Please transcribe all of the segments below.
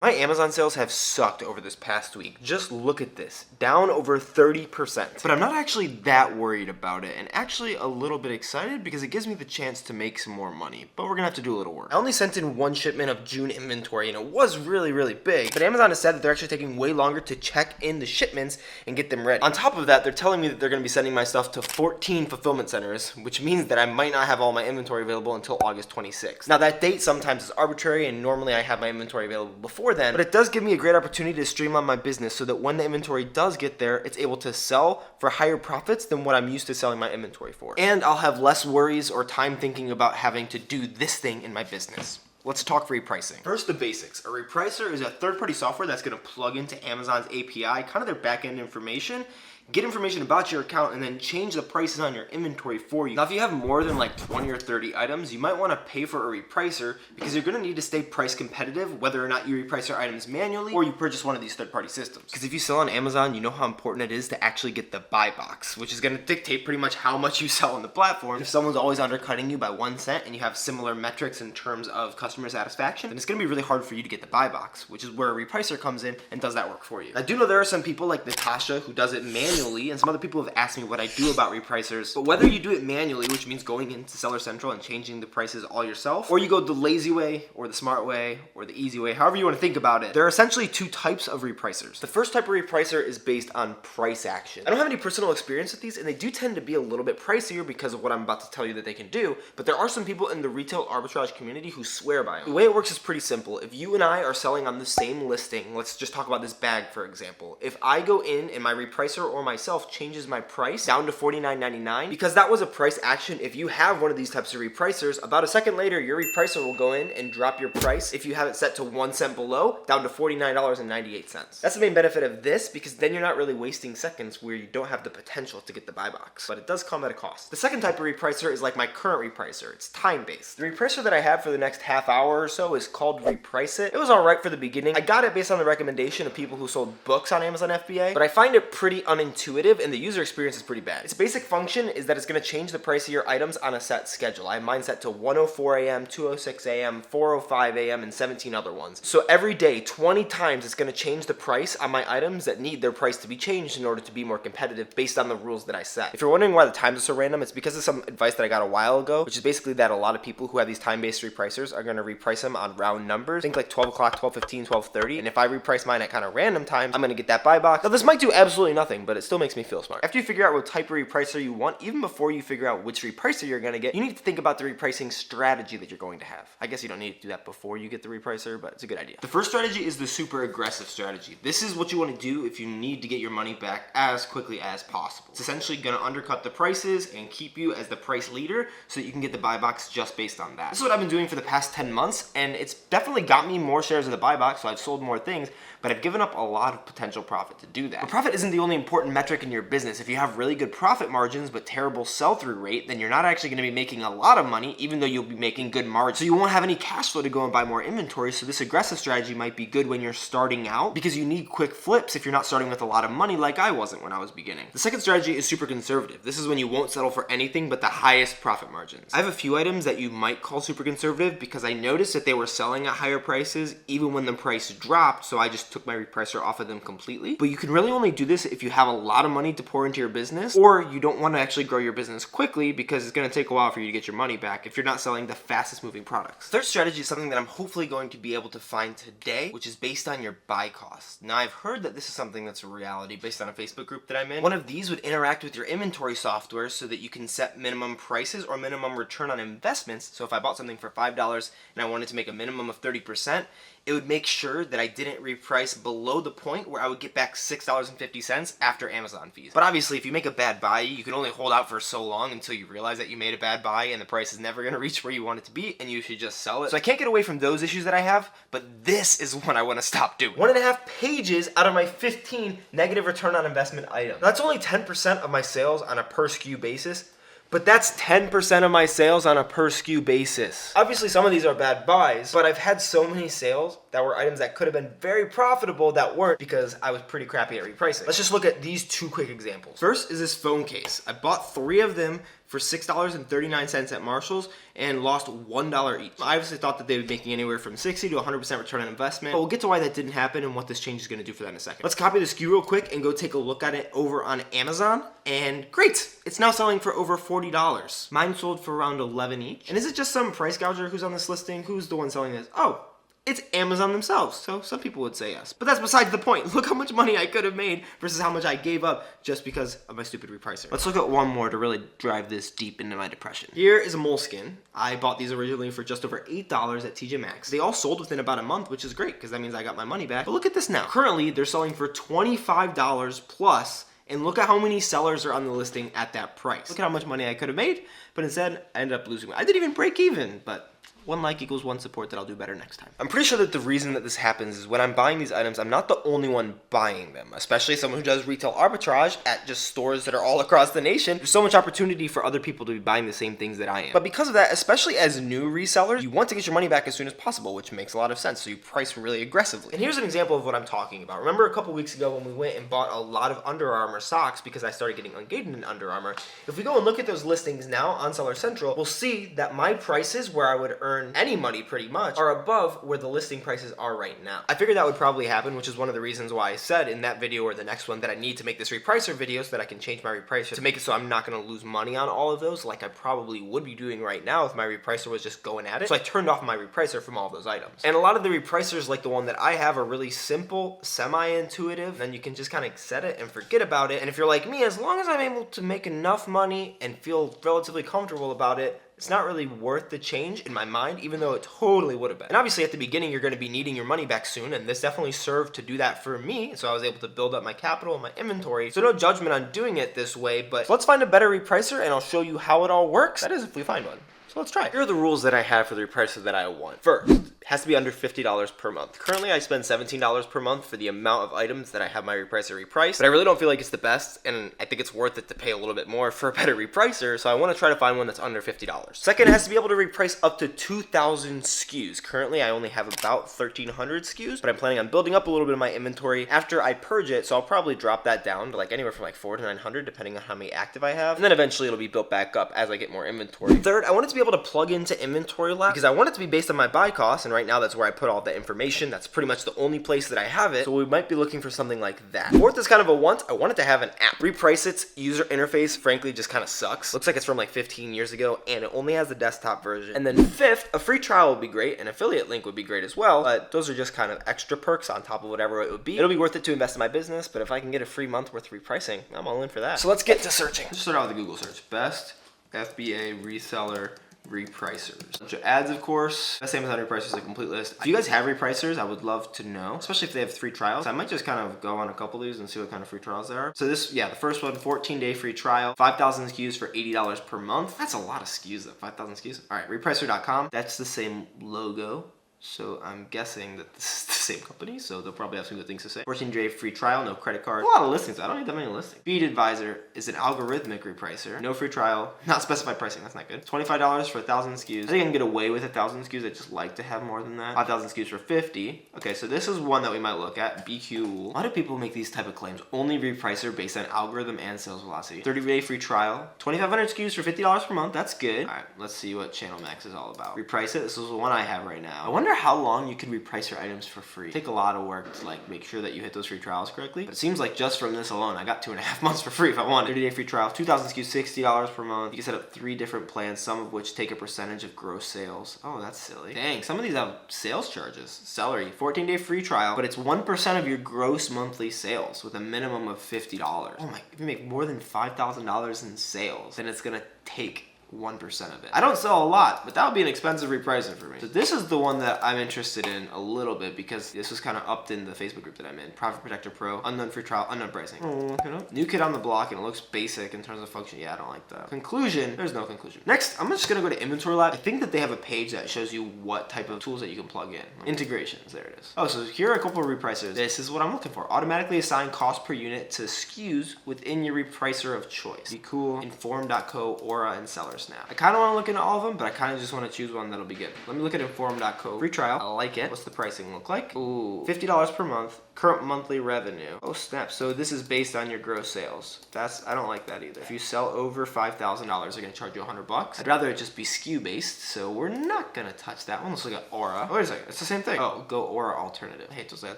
My Amazon sales have sucked over this past week. Just look at this, down over 30%. But I'm not actually that worried about it, and actually a little bit excited because it gives me the chance to make some more money, but we're gonna have to do a little work. I only sent in one shipment of June inventory, and it was really big, but Amazon has said that they're actually taking way longer to check in the shipments and get them ready. On top of that, they're telling me that they're gonna be sending my stuff to 14 fulfillment centers, which means that I might not have all my inventory available until August 26th. Now that date sometimes is arbitrary, and normally I have my inventory available before then, but it does give me a great opportunity to streamline my business so that when the inventory does get there, it's able to sell for higher profits than what I'm used to selling my inventory for. And I'll have less worries or time thinking about having to do this thing in my business. Let's talk repricing. First, the basics. A repricer is a third-party software that's going to plug into Amazon's API, kind of their back-end information, get information about your account, and then change the prices on your inventory for you. Now, if you have more than like 20 or 30 items, you might want to pay for a repricer because you're going to need to stay price competitive whether or not you reprice your items manually or you purchase one of these third-party systems. Because if you sell on Amazon, you know how important it is to actually get the buy box, which is going to dictate pretty much how much you sell on the platform. If someone's always undercutting you by 1 cent and you have similar metrics in terms of customer satisfaction, then it's going to be really hard for you to get the buy box, which is where a repricer comes in and does that work for you. I do know there are some people like Natasha who does it manually, and some other people have asked me what I do about repricers. But whether you do it manually, which means going into Seller Central and changing the prices all yourself, or you go the lazy way or the smart way or the easy way, however you want to think about it, there are essentially two types of repricers. The first type of repricer is based on price action. I don't have any personal experience with these, and they do tend to be a little bit pricier because of what I'm about to tell you that they can do, but there are some people in the retail arbitrage community who swear by them. The way it works is pretty simple. If you and I are selling on the same listing, let's just talk about this bag for example. If I go in and my repricer or myself changes my price down to $49.99, because that was a price action. If you have one of these types of repricers, about a second later, your repricer will go in and drop your price, if you have it set to 1 cent below, down to $49.98. That's the main benefit of this, because then you're not really wasting seconds where you don't have the potential to get the buy box, but it does come at a cost. The second type of repricer is like my current repricer. It's time-based. The repricer that I have for the next half hour or so is called Reprice It. It was all right for the beginning. I got it based on the recommendation of people who sold books on Amazon FBA, but I find it pretty unintuitive and the user experience is pretty bad. Its basic function is that it's going to change the price of your items on a set schedule. I have mine set to 1:04 a.m., 2:06 a.m., 4:05 a.m., and 17 other ones. So every day, 20 times, it's going to change the price on my items that need their price to be changed in order to be more competitive based on the rules that I set. If you're wondering why the times are so random, it's because of some advice that I got a while ago, which is basically that a lot of people who have these time-based repricers are going to reprice them on round numbers. Think like 12 o'clock, 12:15, 12:30, and if I reprice mine at kind of random times, I'm going to get that buy box. Now this might do absolutely nothing, but it still makes me feel smart. After you figure out what type of repricer you want, even before you figure out which repricer you're going to get, you need to think about the repricing strategy that you're going to have. I guess you don't need to do that before you get the repricer, but it's a good idea. The first strategy is the super aggressive strategy. This is what you want to do if you need to get your money back as quickly as possible. It's essentially going to undercut the prices and keep you as the price leader so that you can get the buy box just based on that. This is what I've been doing for the past 10 months, and it's definitely got me more shares of the buy box, so I've sold more things, but I've given up a lot of potential profit to do that. But profit isn't the only important metric in your business. If you have really good profit margins but terrible sell-through rate, then you're not actually going to be making a lot of money, even though you'll be making good margins. So you won't have any cash flow to go and buy more inventory, so this aggressive strategy might be good when you're starting out because you need quick flips if you're not starting with a lot of money like I wasn't when I was beginning. The second strategy is super conservative. This is when you won't settle for anything but the highest profit margins. I have a few items that you might call super conservative because I noticed that they were selling at higher prices even when the price dropped, so I just took my repricer off of them completely. But you can really only do this if you have a lot of money to pour into your business, or you don't want to actually grow your business quickly because it's going to take a while for you to get your money back if you're not selling the fastest moving products. Third strategy is something that I'm hopefully going to be able to find today, which is based on your buy costs. Now I've heard that this is something that's a reality based on a Facebook group that I'm in. One of these would interact with your inventory software so that you can set minimum prices or minimum return on investments. So if I bought something for $5 and I wanted to make a minimum of 30%, it would make sure that I didn't reprice below the point where I would get back $6.50 after Amazon fees. But obviously, if you make a bad buy, you can only hold out for so long until you realize that you made a bad buy and the price is never going to reach where you want it to be, and you should just sell it. So I can't get away from those issues that I have, but this is what I want to stop doing. 1.5 pages out of my 15 negative return on investment items. That's only 10% of my sales on a per SKU basis. But that's 10% of my sales on a per SKU basis. Obviously, some of these are bad buys, but I've had so many sales that were items that could have been very profitable that weren't because I was pretty crappy at repricing. Let's just look at these two quick examples. First is this phone case. I bought 3 of them for $6.39 at Marshall's and lost $1 each. I obviously thought that they would be making anywhere from 60 to 100% return on investment, but we'll get to why that didn't happen and what this change is going to do for that in a second. Let's copy the SKU real quick and go take a look at it over on Amazon, and great! It's now selling for over $40. Mine sold for around 11 each. And is it just some price gouger who's on this listing? Who's the one selling this? Oh, it's Amazon themselves, so some people would say yes. But that's besides the point. Look how much money I could have made versus how much I gave up just because of my stupid repricer. Let's look at one more to really drive this deep into my depression. Here is a moleskin. I bought these originally for just over $8 at TJ Maxx. They all sold within about a month, which is great because that means I got my money back. But look at this now. Currently, they're selling for $25 plus, and look at how many sellers are on the listing at that price. Look at how much money I could have made, but instead, I ended up losing. I didn't even break even, but one like equals one support that I'll do better next time. I'm pretty sure that the reason that this happens is when I'm buying these items, I'm not the only one buying them, especially someone who does retail arbitrage at just stores that are all across the nation. There's so much opportunity for other people to be buying the same things that I am. But because of that, especially as new resellers, you want to get your money back as soon as possible, which makes a lot of sense, so you price really aggressively. And here's an example of what I'm talking about. Remember a couple weeks ago when we went and bought a lot of Under Armour socks because I started getting engaged in Under Armour? If we go and look at those listings now on Seller Central, we'll see that my prices where I would earn any money pretty much are above where the listing prices are right now. I figured that would probably happen, which is one of the reasons why I said in that video or the next one that I need to make this repricer video so that I can change my repricer to make it so I'm not going to lose money on all of those like I probably would be doing right now if my repricer was just going at it. So I turned off my repricer from all of those items. And a lot of the repricers like the one that I have are really simple, semi-intuitive, then you can just kind of set it and forget about it. And if you're like me, as long as I'm able to make enough money and feel relatively comfortable about it, it's not really worth the change in my mind, even though it totally would have been. And obviously at the beginning, you're going to be needing your money back soon, and this definitely served to do that for me, so I was able to build up my capital and my inventory. So no judgment on doing it this way, but let's find a better repricer, and I'll show you how it all works. That is, if we find one. So let's try it. Here are the rules that I have for the repricer that I want. First, it has to be under $50 per month. Currently, I spend $17 per month for the amount of items that I have my repricer repriced, but I really don't feel like it's the best, and I think it's worth it to pay a little bit more for a better repricer, so I want to try to find one that's under $50. Second, it has to be able to reprice up to 2,000 SKUs. Currently, I only have about 1,300 SKUs, but I'm planning on building up a little bit of my inventory after I purge it, so I'll probably drop that down to like anywhere from like 400 to 900, depending on how many active I have, and then eventually it'll be built back up as I get more inventory. Third, I want it to be able to plug into Inventorylab because I want it to be based on my buy costs, and right now that's where I put all the information. That's pretty much the only place that I have it, so we might be looking for something like that. Fourth is kind of a want. I want it to have an app. Reprice its user interface, frankly, just kind of sucks. Looks like it's from like 15 years ago, and it only has the desktop version. And then fifth, a free trial would be great. An affiliate link would be great as well, but those are just kind of extra perks on top of whatever it would be. It'll be worth it to invest in my business, but if I can get a free month worth of repricing, I'm all in for that. So let's get to searching. Let's start out with a Google search. Best FBA reseller repricers. Bunch of ads, of course. Best Amazon repricers, a complete list. If you guys have repricers, I would love to know, especially if they have free trials. I might just kind of go on a couple of these and see what kind of free trials there are. So this, yeah, the first one, 14-day free trial, 5,000 SKUs for $80 per month. That's a lot of SKUs though, 5,000 SKUs. All right, repricer.com. That's the same logo. So I'm guessing that this is the same company, so they'll probably have some good things to say. 14-day free trial, no credit card. A lot of listings. I don't need that many listings. Feed Advisor is an algorithmic repricer. No free trial. Not specified pricing. That's not good. $25 for 1,000 SKUs. I think I can get away with 1,000 SKUs. I just like to have more than that. 5,000 SKUs for $50. Okay, so this is one that we might look at. Bqool. A lot of people make these type of claims. Only repricer based on algorithm and sales velocity. 30-day free trial. 2,500 SKUs for $50 per month. That's good. All right, let's see what Channel Max is all about. Reprice it. This is the one I have right now. I wonder how long you can reprice your items for free. Take a lot of work to like make sure that you hit those free trials correctly. But it seems like just from this alone, I got 2.5 months for free if I wanted. 30-day free trial, 2,000 SKUs, $60 per month. You can set up 3 different plans, some of which take a percentage of gross sales. Oh, that's silly. Dang, some of these have sales charges. Celery, 14-day free trial, but it's 1% of your gross monthly sales with a minimum of $50. Oh my, if you make more than $5,000 in sales, then it's gonna take 1% of it. I don't sell a lot, but that would be an expensive repricing for me. So this is the one that I'm interested in a little bit because this was kind of upped in the Facebook group that I'm in. Profit Protector Pro, unknown free trial, unknown pricing. Look it up. New kid on the block and it looks basic in terms of function. Yeah, I don't like that. Conclusion, there's no conclusion. Next, I'm just gonna go to Inventorylab. I think that they have a page that shows you what type of tools that you can plug in. Integrations, there it is. Oh, so here are a couple of repricers. This is what I'm looking for. Automatically assign cost per unit to SKUs within your repricer of choice. Bqool, Inform.co, Aura, and Seller Snap. I kind of want to look into all of them, but I kind of just want to choose one that'll be good. Let me look at inform.co. Free trial. I like it. What's the pricing look like? Ooh, $50 per month. Current monthly revenue. Oh snap. So this is based on your gross sales. I don't like that either. If you sell over $5,000, they're gonna charge you $100. I'd rather it just be SKU based, so we're not gonna touch that one. Let's look at Aura. Oh, wait a second. It's the same thing. Oh, go Aura alternative. I hate those ads.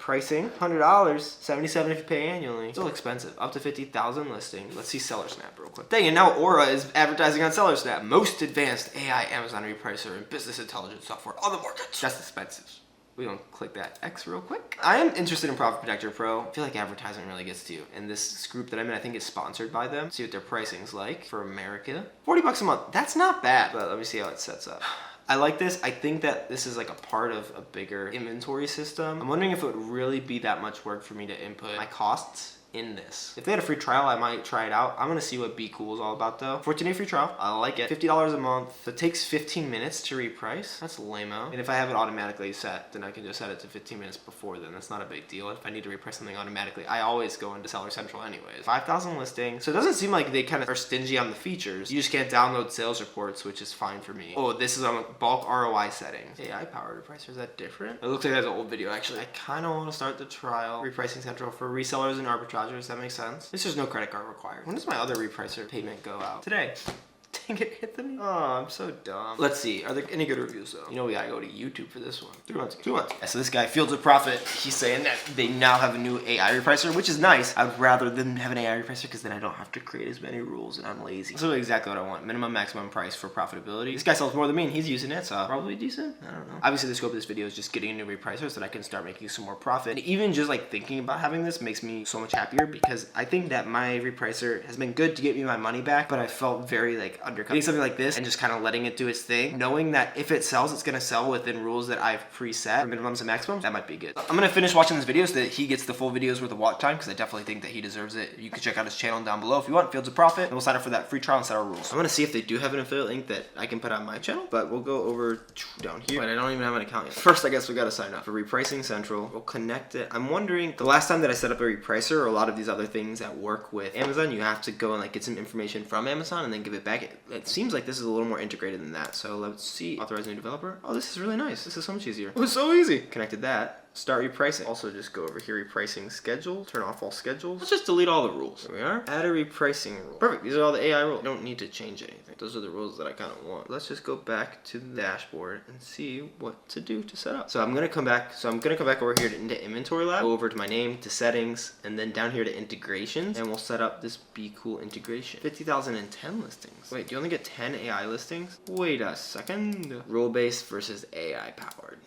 Pricing, $100, $77 if you pay annually. Still expensive. Up to 50,000 listings. Let's see Seller Snap real quick. Dang, and now Aura is advertising on Seller Snap. Most advanced AI Amazon repricer and business intelligence software on the market. That's expensive. We don't click that X real quick. I am interested in Profit Protector Pro. I feel like advertising really gets to you. And this group that I'm in, I think is sponsored by them. See what their pricing's like for America. $40 a month. That's not bad. But let me see how it sets up. I like this. I think that this is like a part of a bigger inventory system. I'm wondering if it would really be that much work for me to input my costs in this. If they had a free trial, I might try it out. I'm gonna see what Bqool is all about though. 14-day free trial. I like it. $50 a month. It takes 15 minutes to reprice. That's lame-o. And if I have it automatically set, then I can just set it to 15 minutes before then. That's not a big deal. If I need to reprice something automatically, I always go into Seller Central anyways. 5,000 listings. So it doesn't seem like they kind of are stingy on the features. You just can't download sales reports, which is fine for me. Oh, this is on bulk ROI settings. AI powered repricer, is that different? It looks like that's an old video actually. I kind of want to start the trial. Repricing Central for resellers and arbitragers. That makes sense. This is no credit card required. When does my other repricer payment go out? Today. Dang it, hit the me. Oh, I'm so dumb. Let's see. Are there any good reviews though? You know we gotta go to YouTube for this one. 3 months ago. 2 months. Yeah, so this guy, Fields of Profit, he's saying that they now have a new AI repricer, which is nice. I'd rather than have an AI repricer because then I don't have to create as many rules and I'm lazy. That's exactly what I want. Minimum, maximum price for profitability. This guy sells more than me and he's using it, so probably decent. I don't know. Obviously the scope of this video is just getting a new repricer so that I can start making some more profit. And even just like thinking about having this makes me so much happier because I think that my repricer has been good to get me my money back, but I felt very like undercut. Getting something like this and just kind of letting it do its thing, knowing that if it sells, it's going to sell within rules that I've preset for minimums and maximums, that might be good. I'm going to finish watching this video so that he gets the full videos worth of watch time because I definitely think that he deserves it. You can check out his channel down below if you want, Fields of Profit, and we'll sign up for that free trial and set our rules. I'm going to see if they do have an affiliate link that I can put on my channel, but we'll go over down here. Wait, I don't even have an account yet. First, I guess we got to sign up for Repricing Central. We'll connect it. I'm wondering, the last time that I set up a repricer or a lot of these other things that work with Amazon, you have to go and like get some information from Amazon and then give it back. It seems like this is a little more integrated than that. So let's see. Authorize new developer. Oh, this is really nice. This is so much easier. It was so easy. Connected that. Start repricing. Also just go over here, repricing schedule, turn off all schedules. Let's just delete all the rules. There we are. Add a repricing rule. Perfect. These are all the AI rules. I don't need to change anything. Those are the rules that I kind of want. Let's just go back to the dashboard and see what to do to set up. So I'm going to come back. Over here into Inventorylab, go over to my name, to settings, and then down here to integrations, and we'll set up this Bqool integration. 50,010 listings. Wait, do you only get 10 AI listings? Wait a second. Rule-based versus AI powered.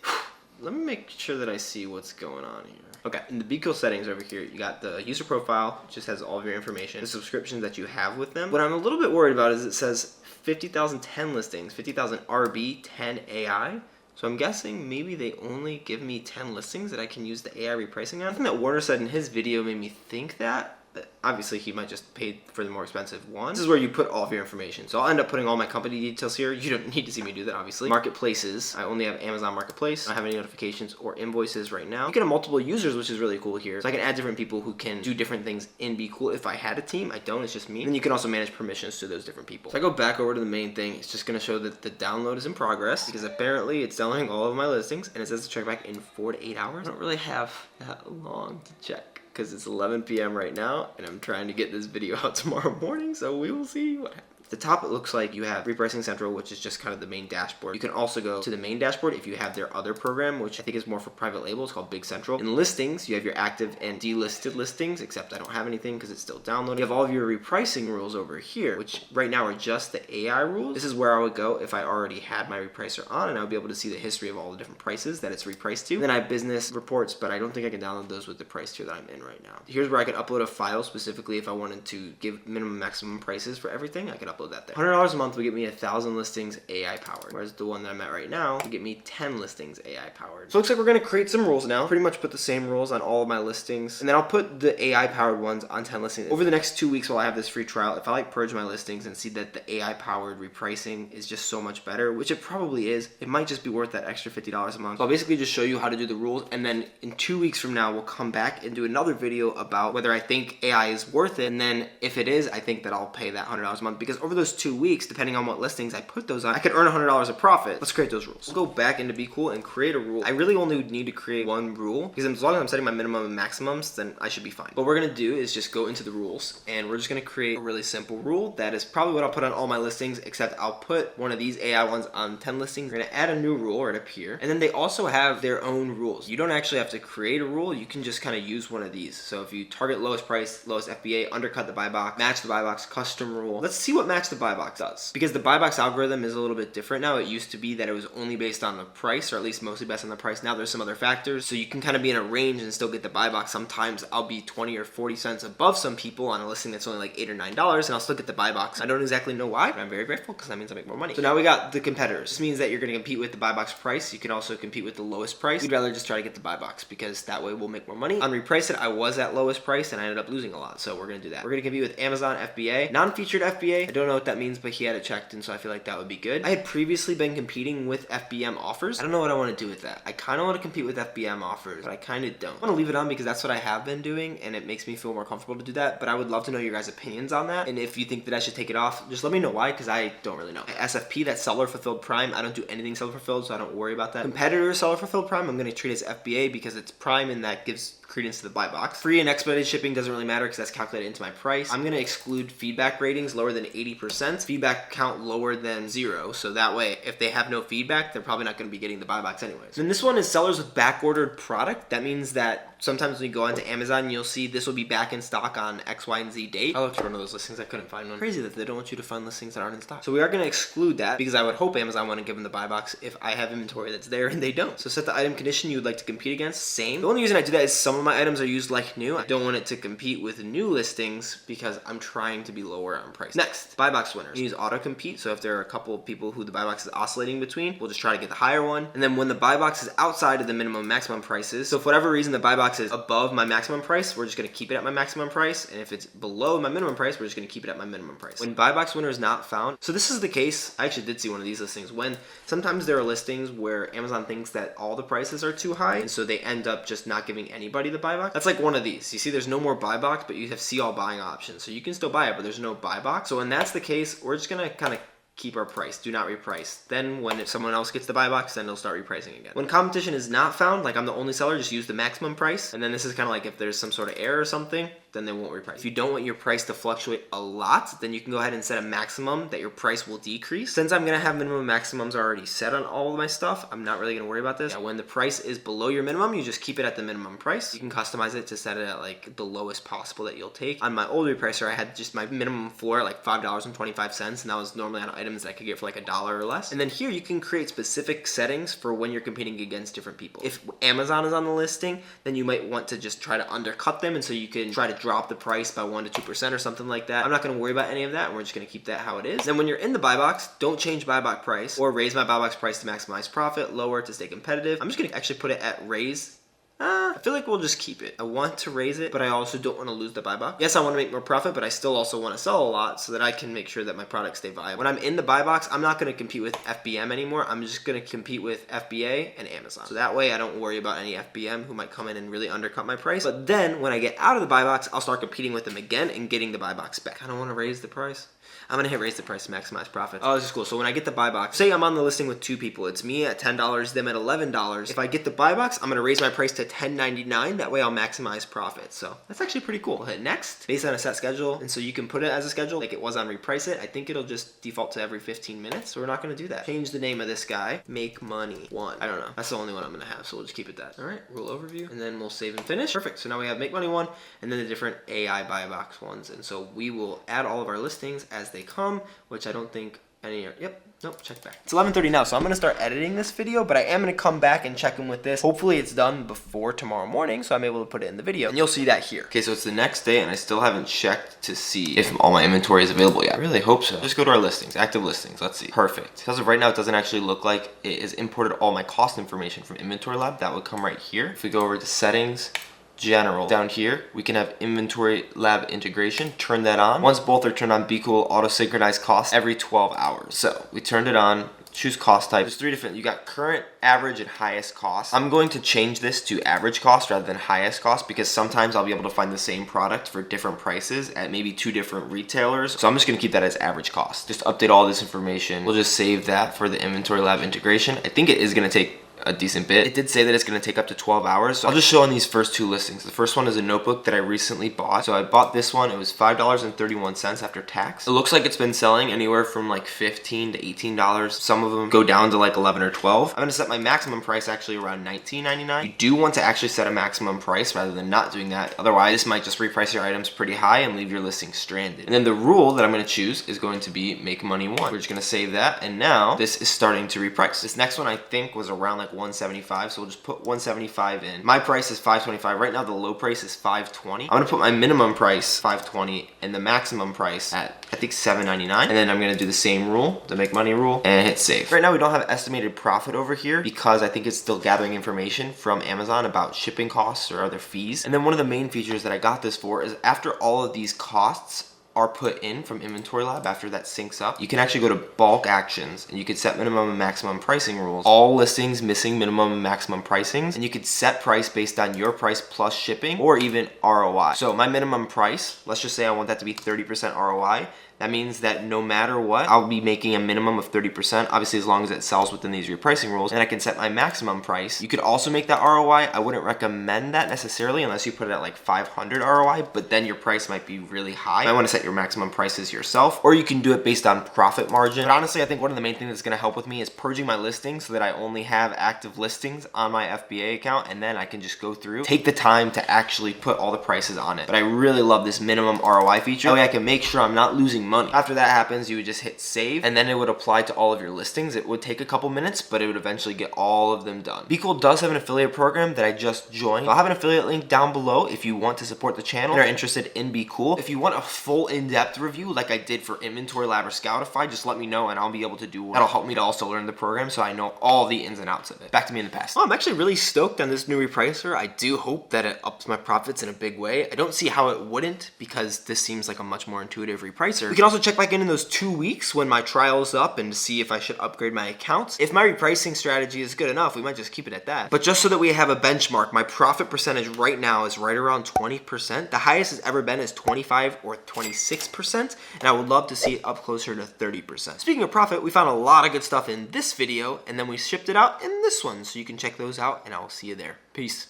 Let me make sure that I see what's going on here. Okay, in the Bqool settings over here, you got the user profile, which just has all of your information, the subscriptions that you have with them. What I'm a little bit worried about is it says 50,010 listings, 50,000 RB, 10 AI. So I'm guessing maybe they only give me 10 listings that I can use the AI repricing on. I think that Warner said in his video made me think that. Obviously, he might just pay for the more expensive one. This is where you put all of your information. So I'll end up putting all my company details here. You don't need to see me do that, obviously. Marketplaces. I only have Amazon Marketplace. I don't have any notifications or invoices right now. You can have multiple users, which is really cool here. So I can add different people who can do different things in Bqool. If I had a team, I don't. It's just me. And then you can also manage permissions to those different people. So I go back over to the main thing. It's just going to show that the download is in progress because apparently it's downloading all of my listings and it says to check back in 4 to 8 hours. I don't really have that long to check, because it's 11 p.m. right now, and I'm trying to get this video out tomorrow morning, so we will see what happens. At the top, it looks like you have Repricing Central, which is just kind of the main dashboard. You can also go to the main dashboard if you have their other program, which I think is more for private label. It's called Big Central. In listings, you have your active and delisted listings, except I don't have anything because it's still downloading. You have all of your repricing rules over here, which right now are just the AI rules. This is where I would go if I already had my repricer on, and I would be able to see the history of all the different prices that it's repriced to. And then I have business reports, but I don't think I can download those with the price tier that I'm in right now. Here's where I can upload a file specifically if I wanted to give minimum maximum prices for everything. I can upload that there. $100 a month would get me 1,000 listings AI powered, whereas the one that I'm at right now would get me 10 listings AI powered. So it looks like we're going to create some rules now. Pretty much put the same rules on all of my listings, and then I'll put the AI powered ones on 10 listings. Over the next 2 weeks while I have this free trial, if I like purge my listings and see that the AI powered repricing is just so much better, which it probably is, it might just be worth that extra $50 a month. So I'll basically just show you how to do the rules, and then in 2 weeks from now, we'll come back and do another video about whether I think AI is worth it, and then if it is, I think that I'll pay that $100 a month, because over those 2 weeks, depending on what listings I put those on, I could earn $100 of profit. Let's create those rules. We'll go back into Bqool and create a rule. I really only would need to create one rule because as long as I'm setting my minimum and maximums, then I should be fine. What we're gonna do is just go into the rules and we're just gonna create a really simple rule that is probably what I'll put on all my listings, except I'll put one of these AI ones on 10 listings. We're gonna add a new rule right up here. And then they also have their own rules. You don't actually have to create a rule. You can just kind of use one of these. So if you target lowest price, lowest FBA, undercut the buy box, match the buy box, custom rule. Let's see what match the buy box does. Because the buy box algorithm is a little bit different now. It used to be that it was only based on the price, or at least mostly based on the price. Now there's some other factors. So you can kind of be in a range and still get the buy box. Sometimes I'll be 20 or 40 cents above some people on a listing that's only like $8 or $9 and I'll still get the buy box. I don't exactly know why, but I'm very grateful because that means I make more money. So now we got the competitors. This means that you're going to compete with the buy box price. You can also compete with the lowest price. We'd rather just try to get the buy box because that way we'll make more money. On Reprice It, I was at lowest price and I ended up losing a lot. So we're going to do that. We're going to compete with Amazon FBA, non-featured FBA. I don't know what that means, but he had it checked and so I feel like that would be good. I had previously been competing with FBM offers. I don't know what I want to do with that. I kind of want to compete with FBM offers, but I kind of don't. I want to leave it on because that's what I have been doing and it makes me feel more comfortable to do that, but I would love to know your guys' opinions on that. And if you think that I should take it off, just let me know why, because I don't really know. SFP, that's seller fulfilled prime. I don't do anything seller fulfilled, so I don't worry about that. Competitor seller fulfilled prime, I'm going to treat as FBA because it's prime and that gives credence to the buy box. Free and expedited shipping doesn't really matter because that's calculated into my price. I'm going to exclude feedback ratings lower than 80%, feedback count lower than 0, so that way if they have no feedback, they're probably not going to be getting the buy box anyways. Then this one is sellers with back ordered product. That means that sometimes when you go onto Amazon, you'll see this will be back in stock on X, Y, and Z date. I looked for one of those listings, I couldn't find one. Crazy that they don't want you to find listings that aren't in stock. So we are going to exclude that because I would hope Amazon want to give them the buy box if I have inventory that's there and they don't. So set the item condition you would like to compete against, same. The only reason I do that is some of my items are used like new. I don't want it to compete with new listings because I'm trying to be lower on price. Next, buy box winners. You use auto compete, so if there are a couple of people who the buy box is oscillating between, we'll just try to get the higher one. And then when the buy box is outside of the minimum and maximum prices, so for whatever reason the buy box is above my maximum price, we're just going to keep it at my maximum price, and if it's below my minimum price, we're just going to keep it at my minimum price. When buy box winner is not found, so this is the case, I actually did see one of these listings, when sometimes there are listings where Amazon thinks that all the prices are too high, and so they end up just not giving anybody the buy box. That's like one of these. You see there's no more buy box, but you have see all buying options, so you can still buy it, but there's no buy box. So when that's the case, we're just going to kind of keep our price, do not reprice. Then when if someone else gets the buy box, then they'll start repricing again. When competition is not found, like I'm the only seller, just use the maximum price. And then this is kind of like if there's some sort of error or something, then they won't reprice. If you don't want your price to fluctuate a lot, then you can go ahead and set a maximum that your price will decrease. Since I'm gonna have minimum maximums already set on all of my stuff, I'm not really gonna worry about this. Yeah, when the price is below your minimum, you just keep it at the minimum price. You can customize it to set it at like the lowest possible that you'll take. On my old repricer, I had just my minimum floor at like $5.25, and that was normally on items that I could get for like $1 or less. And then here you can create specific settings for when you're competing against different people. If Amazon is on the listing, then you might want to just try to undercut them, and so you can try to drop the price by 1 to 2% or something like that. I'm not going to worry about any of that, and we're just going to keep that how it is. Then when you're in the buy box, don't change buy box price or raise my buy box price to maximize profit, lower to stay competitive. I'm just going to actually put it at raise. I feel like we'll just keep it. I want to raise it, but I also don't want to lose the buy box. Yes, I want to make more profit, but I still also want to sell a lot so that I can make sure that my products stay viable. When I'm in the buy box, I'm not going to compete with FBM anymore. I'm just going to compete with FBA and Amazon. So that way I don't worry about any FBM who might come in and really undercut my price. But then when I get out of the buy box, I'll start competing with them again and getting the buy box back. I don't want to raise the price. I'm going to hit raise the price to maximize profit. Oh, this is cool. So when I get the buy box, say I'm on the listing with 2 people. It's me at $10, them at $11. If I get the buy box, I'm going to raise my price to $10.99. That way I'll maximize profit. So that's actually pretty cool. I'll hit next based on a set schedule. And so you can put it as a schedule like it was on Reprice It. I think it'll just default to every 15 minutes. So we're not going to do that. Change the name of this guy. Make money 1. I don't know. That's the only one I'm going to have. So we'll just keep it that. All right. Rule overview. And then we'll save and finish. Perfect. So now we have make money 1 and then the different AI buy box ones. And so we will add all of our listings as they come, which I don't think any are. Yep. Nope, check back. It's 11:30 now, so I'm going to start editing this video, but I am going to come back and check in with this. Hopefully it's done before tomorrow morning, so I'm able to put it in the video, and you'll see that here. Okay, so it's the next day, and I still haven't checked to see if all my inventory is available yet. I really hope so. Just go to our listings, active listings. Let's see. Perfect. As of right now, it doesn't actually look like it has imported all my cost information from Inventorylab. That would come right here. If we go over to settings, general, down here we can have Inventorylab integration. Turn that on. Once both are turned on, Bqool auto synchronize costs every 12 hours. So we turned it on, choose cost type. There's 3 different, you got current, average, and highest cost. I'm going to change this to average cost rather than highest cost because sometimes I'll be able to find the same product for different prices at maybe 2 different retailers. So I'm just gonna keep that as average cost. Just update all this information. We'll just save that for the Inventorylab integration. I think it is gonna take a decent bit. It did say that it's going to take up to 12 hours. So I'll just show on these first 2 listings. The first one is a notebook that I recently bought. So I bought this one. It was $5.31 after tax. It looks like it's been selling anywhere from like $15 to $18. Some of them go down to like 11 or 12. I'm going to set my maximum price actually around $19.99. You do want to actually set a maximum price rather than not doing that. Otherwise, this might just reprice your items pretty high and leave your listing stranded. And then the rule that I'm going to choose is going to be make money 1. We're just going to save that. And now this is starting to reprice. This next one I think was around like 175, so we'll just put 175 in. My price is 525. Right now the low price is 520. I'm gonna put my minimum price 520 and the maximum price at I think 799. And then I'm gonna do the same rule, the make money rule, and hit save. Right now we don't have estimated profit over here because I think it's still gathering information from Amazon about shipping costs or other fees. And then one of the main features that I got this for is after all of these costs are put in from Inventorylab, after that syncs up, you can actually go to bulk actions and you can set minimum and maximum pricing rules. All listings missing minimum and maximum pricings, and you could set price based on your price plus shipping or even ROI. So my minimum price, let's just say I want that to be 30% ROI. That means that no matter what, I'll be making a minimum of 30%, obviously as long as it sells within these repricing rules, and I can set my maximum price. You could also make that ROI. I wouldn't recommend that necessarily unless you put it at like 500 ROI, but then your price might be really high. You might want to set your maximum prices yourself, or you can do it based on profit margin. But honestly, I think one of the main things that's going to help with me is purging my listings so that I only have active listings on my FBA account, and then I can just go through, take the time to actually put all the prices on it. But I really love this minimum ROI feature. That way I can make sure I'm not losing money. After that happens, you would just hit save, and then it would apply to all of your listings. It would take a couple minutes, but it would eventually get all of them done. Bqool does have an affiliate program that I just joined. I'll have an affiliate link down below if you want to support the channel and are interested in Bqool. If you want a full in-depth review like I did for Inventorylab or Scoutify, just let me know and I'll be able to do one. That'll help me to also learn the program so I know all the ins and outs of it. Back to me in the past. Well, I'm actually really stoked on this new repricer. I do hope that it ups my profits in a big way. I don't see how it wouldn't because this seems like a much more intuitive repricer. We can also check back in those 2 weeks when my trial is up and see if I should upgrade my accounts. If my repricing strategy is good enough, we might just keep it at that. But just so that we have a benchmark, my profit percentage right now is right around 20%. The highest it's ever been is 25 or 26%, and I would love to see it up closer to 30%. Speaking of profit, we found a lot of good stuff in this video, and then we shipped it out in this one, so you can check those out, and I will see you there. Peace.